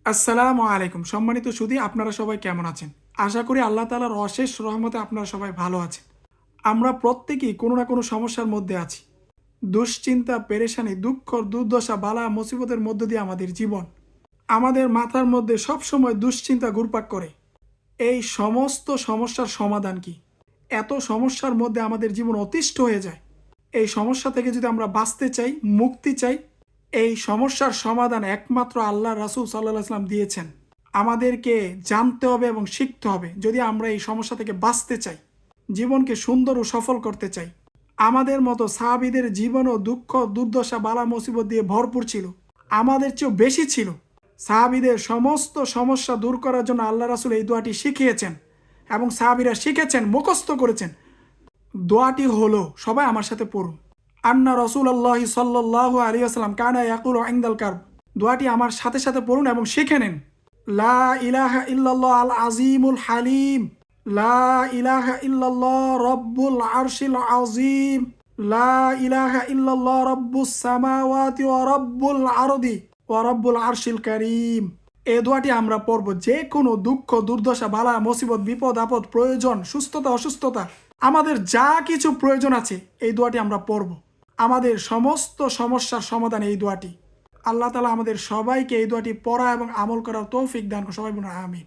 আসসালামু আলাইকুম। সম্মানিত সুধী, আপনারা সবাই কেমন আছেন? আশা করি আল্লাহ তাআলার অশেষ রহমতে আপনারা সবাই ভালো আছেন। আমরা প্রত্যেকেই কোনো না কোনো সমস্যার মধ্যে আছি। দুশ্চিন্তা, পেরেশানি, দুঃখ, দুর্দশা, বালা মুসিবতের মধ্য দিয়ে আমাদের জীবন। আমাদের মাথার মধ্যে সবসময় দুশ্চিন্তা ঘুরপাক করে। এই সমস্ত সমস্যার সমাধান কি? এত সমস্যার মধ্যে আমাদের জীবন অতিষ্ঠ হয়ে যায়। এই সমস্যা থেকে যদি আমরা বাঁচতে চাই, মুক্তি চাই, এই সমস্যার সমাধান একমাত্র আল্লাহ রাসূল সাল্লাল্লাহু আলাইহি ওয়াসাল্লাম দিয়েছেন। আমাদেরকে জানতে হবে এবং শিখতে হবে যদি আমরা এই সমস্যা থেকে বাঁচতে চাই, জীবনকে সুন্দর ও সফল করতে চাই। আমাদের মতো সাহাবীদের জীবনও দুঃখ, দুর্দশা, বালা মুসিবত দিয়ে ভরপুর ছিল। আমাদের চেয়েও বেশি ছিল। সাহাবীদের সমস্ত সমস্যা দূর করার জন্য আল্লাহ রাসূল এই দোয়াটি শিখিয়েছেন এবং সাহাবীরা শিখেছেন, মুখস্থ করেছেন। দোয়াটি হলো, সবাই আমার সাথে পড়ুন। আন্না রাসূলুল্লাহি সাল্লাল্লাহু আলাইহি ওয়াসাল্লাম কানা ইয়াকুলু ইনদাল কারব। দোয়াটি আমার সাথে সাথে পড়ুন এবং শিখে নিন। লা ইলাহা ইল্লাল্লাহ আল আজিমুল হালিম। লা ইলাহা ইল্লাল্লাহ রব্বুল আরশিল আযীম। লা ইলাহা ইল্লাল্লাহ রব্বুস সামাওয়াতি ওয়া রব্বুল আরদি ওয়া রব্বুল আরশিল কারীম। এই দোয়াটি আমরা পড়ব যে কোনো দুঃখ, দুর্দশা, বালা মুসিবত, বিপদ আপদ, প্রয়োজন, সুস্থতা, অসুস্থতা, আমাদের যা কিছু প্রয়োজন আছে এই দোয়াটি আমরা পড়ব। আমাদের সমস্ত সমস্যার সমাধান এই দোয়াটি। আল্লাহ তাআলা আমাদের সবাইকে এই দোয়াটি পড়া এবং আমল করার তৌফিক দান করুন। সবাই বলুন আমিন।